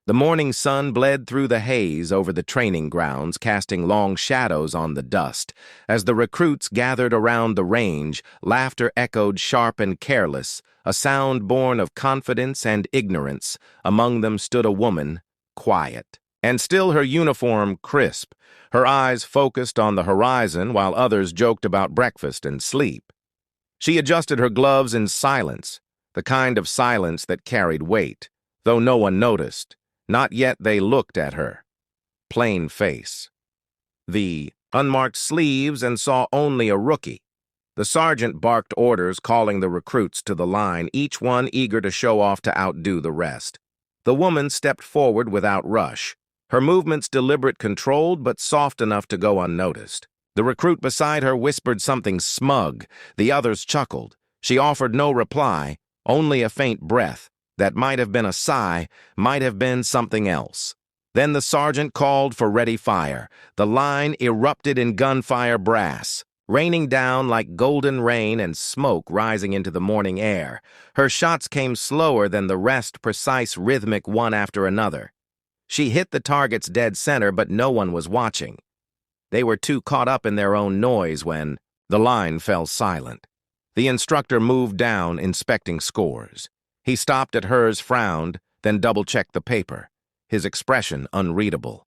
The morning sun bled through the haze over the training grounds, casting long shadows on the dust. As the recruits gathered around the range, laughter echoed sharp and careless, a sound born of confidence and ignorance. Among them stood a woman, quiet, and still her uniform crisp, her eyes focused on the horizon while others joked about breakfast and sleep. She adjusted her gloves in silence, the kind of silence that carried weight, though no one noticed. Not yet they looked at her. Plain face. The unmarked sleeves and saw only a rookie. The sergeant barked orders calling the recruits to the line, each one eager to show off to outdo the rest. The woman stepped forward without rush, her movements deliberate, controlled, but soft enough to go unnoticed. The recruit beside her whispered something smug. The others chuckled. She offered no reply, only a faint breath. That might have been a sigh, might have been something else. Then the sergeant called for ready fire. The line erupted in gunfire brass, raining down like golden rain and smoke rising into the morning air. Her shots came slower than the rest, precise, rhythmic, one after another. She hit the target's dead center, but no one was watching. They were too caught up in their own noise when the line fell silent. The instructor moved down, inspecting scores. He stopped at hers, frowned, then double-checked the paper, his expression unreadable.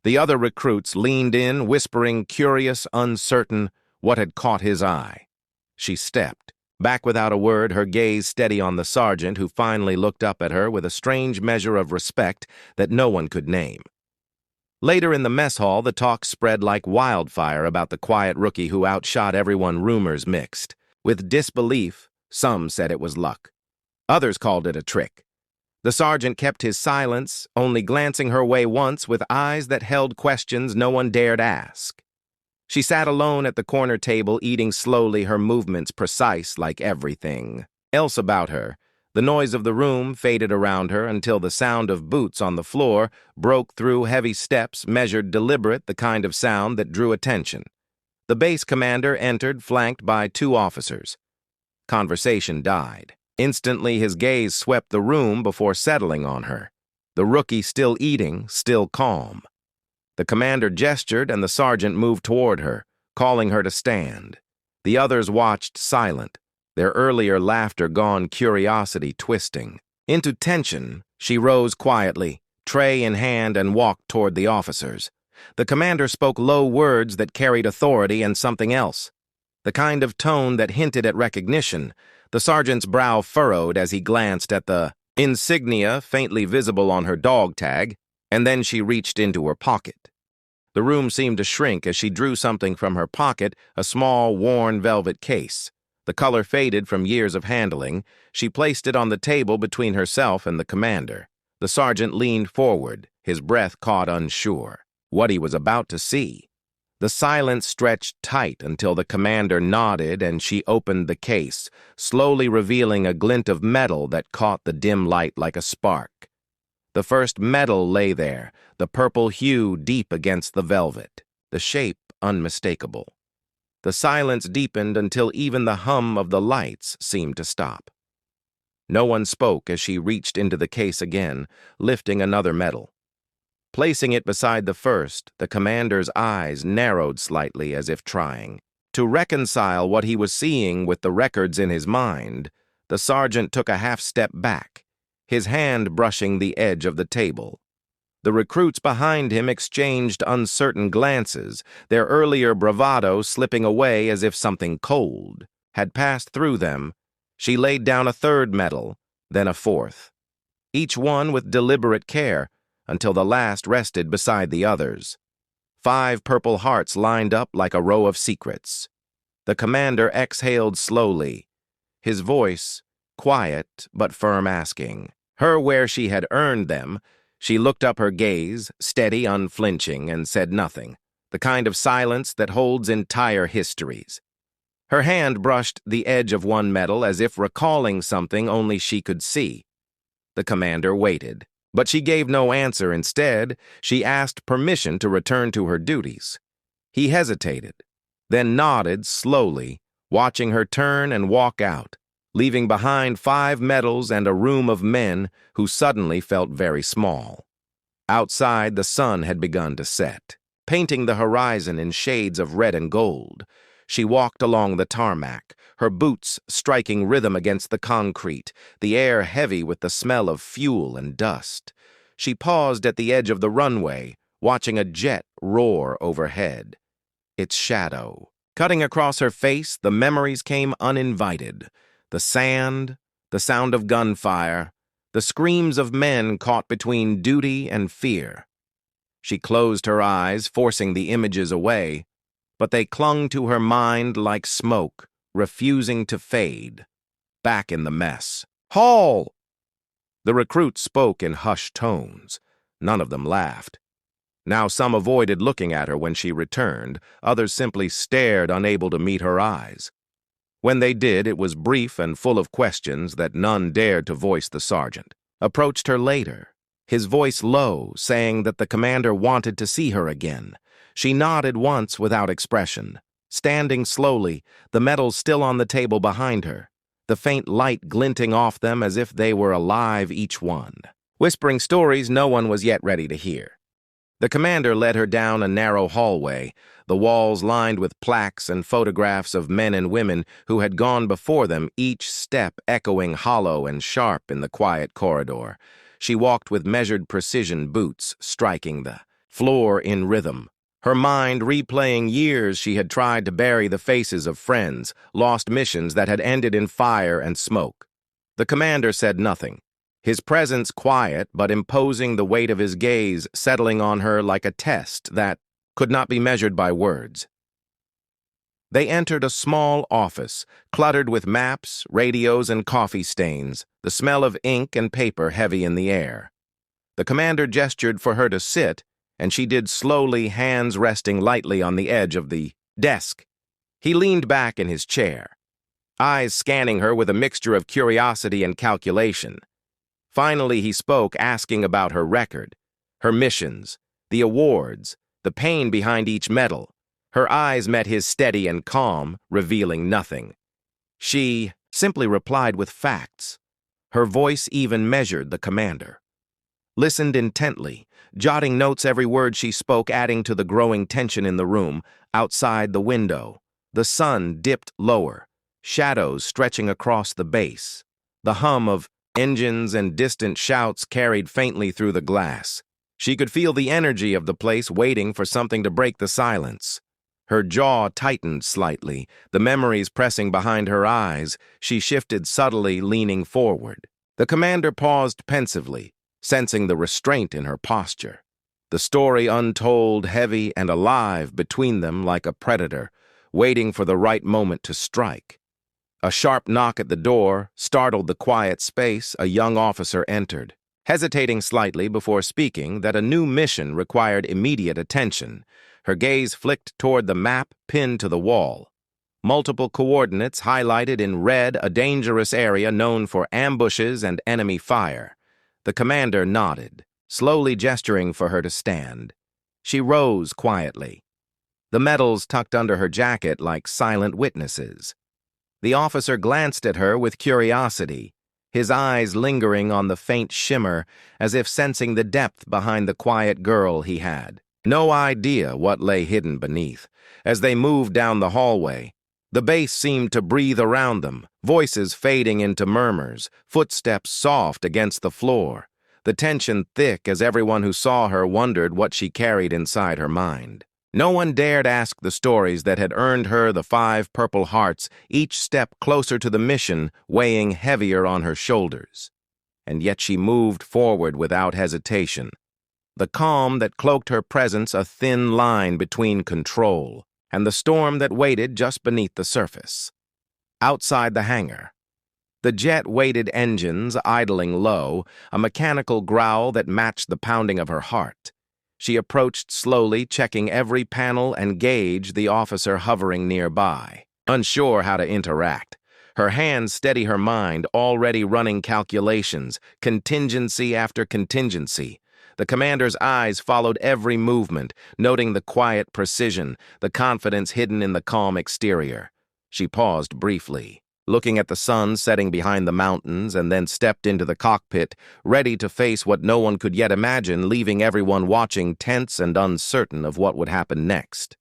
The other recruits leaned in, whispering, curious, uncertain, what had caught his eye. She stepped, back without a word, her gaze steady on the sergeant, who finally looked up at her with a strange measure of respect that no one could name. Later in the mess hall, the talk spread like wildfire about the quiet rookie who outshot everyone. Rumors mixed. With disbelief, some said it was luck. Others called it a trick. The sergeant kept his silence, only glancing her way once with eyes that held questions no one dared ask. She sat alone at the corner table, eating slowly, her movements precise like everything else about her. The noise of the room faded around her until the sound of boots on the floor broke through heavy steps, measured, deliberate, the kind of sound that drew attention. The base commander entered, flanked by two officers. Conversation died. Instantly, his gaze swept the room before settling on her. The rookie still eating, still calm. The commander gestured and the sergeant moved toward her, calling her to stand. The others watched silent, their earlier laughter gone, curiosity twisting. Into tension, she rose quietly, tray in hand, and walked toward the officers. The commander spoke low words that carried authority and something else, the kind of tone that hinted at recognition. The sergeant's brow furrowed as he glanced at the insignia faintly visible on her dog tag, and then she reached into her pocket. The room seemed to shrink as she drew something from her pocket, a small, worn velvet case. The color faded from years of handling. She placed it on the table between herself and the commander. The sergeant leaned forward, his breath caught, unsure what he was about to see. The silence stretched tight until the commander nodded and she opened the case, slowly revealing a glint of metal that caught the dim light like a spark. The first metal lay there, the purple hue deep against the velvet, the shape unmistakable. The silence deepened until even the hum of the lights seemed to stop. No one spoke as she reached into the case again, lifting another metal. Placing it beside the first, the commander's eyes narrowed slightly as if trying to reconcile what he was seeing with the records in his mind. The sergeant took a half-step back, his hand brushing the edge of the table. The recruits behind him exchanged uncertain glances, their earlier bravado slipping away as if something cold had passed through them. She laid down a third medal, then a fourth, each one with deliberate care, until the last rested beside the others. 5 purple hearts lined up like a row of secrets. The commander exhaled slowly, his voice quiet but firm, asking her where she had earned them. She looked up, her gaze steady, unflinching, and said nothing, the kind of silence that holds entire histories. Her hand brushed the edge of one medal as if recalling something only she could see. The commander waited, but she gave no answer. Instead, she asked permission to return to her duties. He hesitated, then nodded slowly, watching her turn and walk out, leaving behind 5 medals and a room of men who suddenly felt very small. Outside, the sun had begun to set, painting the horizon in shades of red and gold. She walked along the tarmac, her boots striking rhythm against the concrete, the air heavy with the smell of fuel and dust. She paused at the edge of the runway, watching a jet roar overhead. Its shadow, cutting across her face, the memories came uninvited. The sand, the sound of gunfire, the screams of men caught between duty and fear. She closed her eyes, forcing the images away, but they clung to her mind like smoke, refusing to fade. Back in the mess. "Hall!" The recruits spoke in hushed tones. None of them laughed. Now some avoided looking at her when she returned, others simply stared, unable to meet her eyes. When they did, it was brief and full of questions that none dared to voice. The sergeant approached her later, his voice low, saying that the commander wanted to see her again. She nodded once without expression, standing slowly, the medals still on the table behind her, the faint light glinting off them as if they were alive, each one, whispering stories no one was yet ready to hear. The commander led her down a narrow hallway, the walls lined with plaques and photographs of men and women who had gone before them, each step echoing hollow and sharp in the quiet corridor. She walked with measured precision, boots striking the floor in rhythm, her mind replaying years she had tried to bury the faces of friends, lost missions that had ended in fire and smoke. The commander said nothing, his presence quiet but imposing, the weight of his gaze settling on her like a test that could not be measured by words. They entered a small office, cluttered with maps, radios, and coffee stains, the smell of ink and paper heavy in the air. The commander gestured for her to sit, and she did slowly, hands resting lightly on the edge of the desk. He leaned back in his chair, eyes scanning her with a mixture of curiosity and calculation. Finally, he spoke, asking about her record, her missions, the awards, the pain behind each medal. Her eyes met his steady and calm, revealing nothing. She simply replied with facts. Her voice even measured the commander. Listened intently, jotting notes every word she spoke, adding to the growing tension in the room. Outside the window, the sun dipped lower, shadows stretching across the base. The hum of engines and distant shouts carried faintly through the glass. She could feel the energy of the place waiting for something to break the silence. Her jaw tightened slightly, the memories pressing behind her eyes. She shifted subtly, leaning forward. The commander paused pensively, sensing the restraint in her posture. The story untold, heavy and alive between them like a predator, waiting for the right moment to strike. A sharp knock at the door startled the quiet space. A young officer entered, hesitating slightly before speaking that a new mission required immediate attention. Her gaze flicked toward the map pinned to the wall. Multiple coordinates highlighted in red, a dangerous area known for ambushes and enemy fire. The commander nodded, slowly gesturing for her to stand. She rose quietly, the medals tucked under her jacket like silent witnesses. The officer glanced at her with curiosity, his eyes lingering on the faint shimmer, as if sensing the depth behind the quiet girl he had no idea what lay hidden beneath. As they moved down the hallway, the base seemed to breathe around them, voices fading into murmurs, footsteps soft against the floor, the tension thick as everyone who saw her wondered what she carried inside her mind. No one dared ask the stories that had earned her the 5 Purple Hearts, each step closer to the mission weighing heavier on her shoulders. And yet she moved forward without hesitation, the calm that cloaked her presence a thin line between control and the storm that waited just beneath the surface. Outside the hangar, the jet-weighted engines idling low, a mechanical growl that matched the pounding of her heart. She approached slowly, checking every panel and gauge, the officer hovering nearby, unsure how to interact. Her hands steady her mind, already running calculations, contingency after contingency. The commander's eyes followed every movement, noting the quiet precision, the confidence hidden in the calm exterior. She paused briefly, looking at the sun setting behind the mountains, and then stepped into the cockpit, ready to face what no one could yet imagine, leaving everyone watching tense and uncertain of what would happen next.